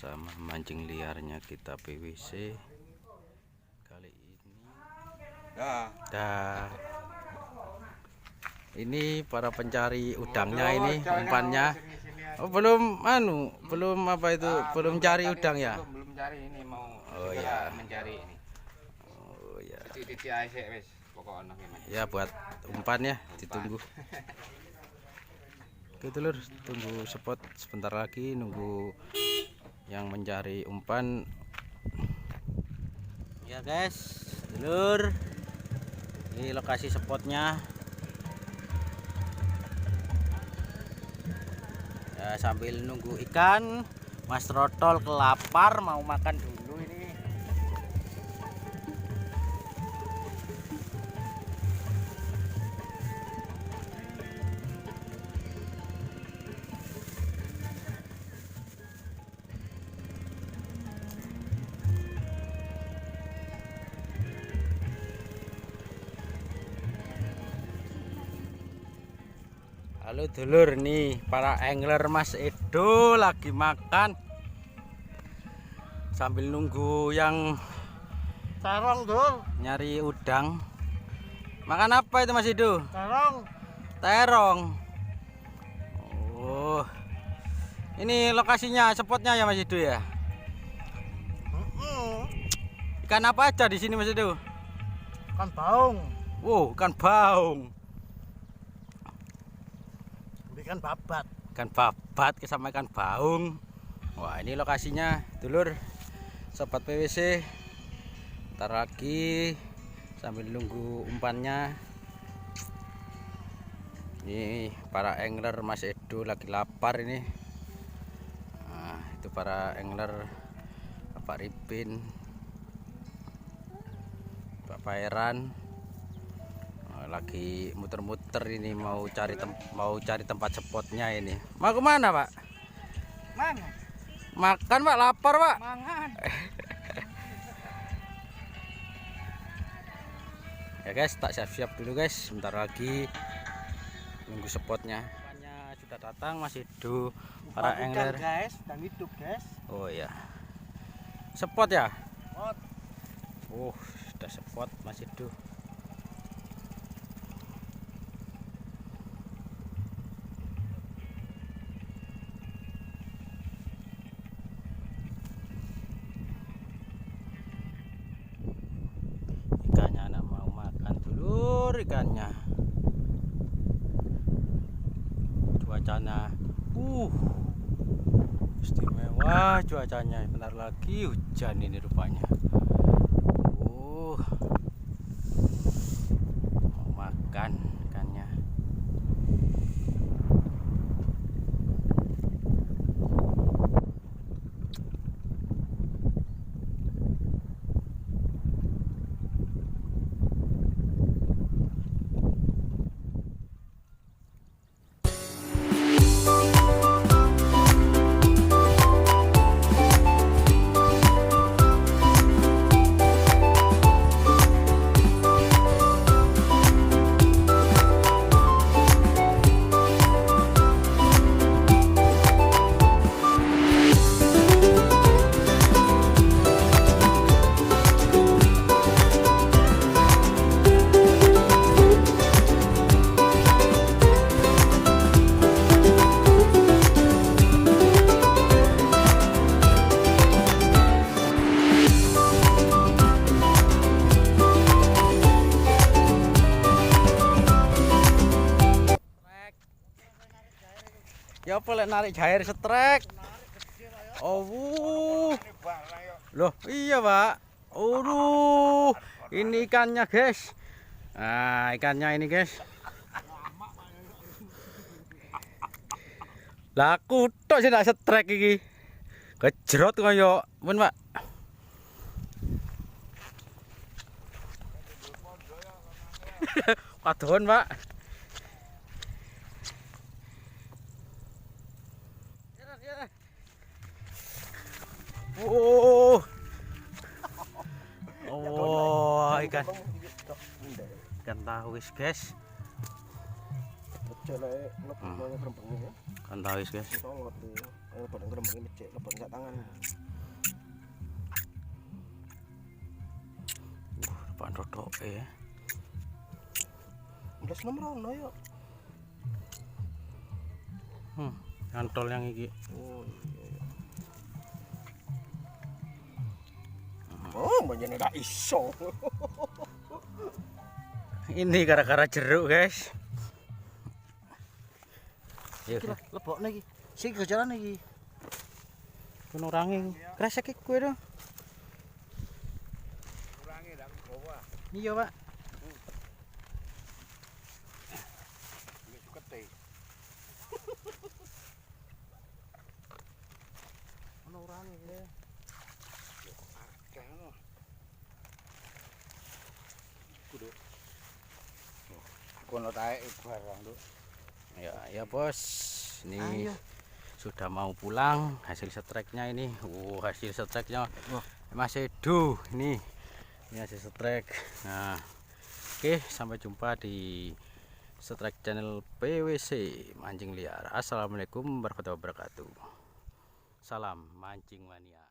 bersama mancing liarnya kita PWC kali ini. Ini para pencari udangnya, ini umpannya. Oh, belum apa itu, belum cari udang ya? Belum cari, ini mau mencari ini. Oh ya. Titik aja wis pokoknya. Ya buat umpan ya, ditunggu. Oke Dulur, tunggu spot sebentar lagi, nunggu yang mencari umpan. Ya guys, Dulur, ini lokasi spotnya. Ya, sambil nunggu ikan, Mas Trotol kelapar mau makan dulu ini. Halo Dulur, nih para angler Mas Edo lagi makan sambil nunggu yang terong Dul, nyari udang. Makan apa itu Mas Edo? terong. Terong. Oh, ini lokasinya, spotnya ya Mas Edo ya? Ikan apa aja di sini Mas Edo? Ikan baung, Wow, ikan baung. ikan babat. Ikan babat sama ikan baung. Wah, ini lokasinya Dulur, sobat PWC. Ntar lagi sambil nunggu umpannya. Ini para angler Mas Edo lagi lapar ini. Nah, itu para angler Pak Ripin, Pak Pairan lagi muter-muter ini, mau cari tempat spotnya ini. Mau kemana Pak? Mana? Makan Pak, lapar Pak. Mangan. Ya guys, tak siap-siap dulu guys, sebentar lagi nunggu spotnya. Sudah datang Mas Edo, para angler guys, dan hidup guys. Oh ya, spot ya. Spot. Sudah spot Mas Edo. Ikannya anak mau makan Dulur, ikannya. Cuacanya istimewa cuacanya, bentar lagi hujan ini rupanya. Mau makan ikannya. Ya apa lek narik jair setrek. Oh. Loh, iya, Pak. Ini ikannya, guys. Nah, ikannya ini, guys. Lah kutok sih nak setrek iki. Kejrot kaya, mun, Pak. Padahon, Pak. Ikan tawis guys. Kantawis guys. Tolot tuh. Ayo pada ngerembangin becek, lepon sak tangan. Depan rodok ya. Belas nomor ono yo. Ngantol yang iki. Oh iya. Oh, banyak nek iso. Ini gara-gara jeruk guys. Yuk, Iki lah lebokne iki. Sing jalan iki. kono rangi. Kresek iki kowe dong. Kurangi dak bawa. Iya, Pak. Wis kete. Ono urane iki. Akeh ngono. Kudu. Aku ono taek barang, Nduk. Ya bos, ini Ayo. sudah mau pulang. Hasil streknya ini, hasil streknya Wah. masih duh ini hasil strek. Nah, oke, sampai jumpa di strek channel PWC Mancing Liar. Assalamualaikum warahmatullahi wabarakatuh. Salam mancing mania.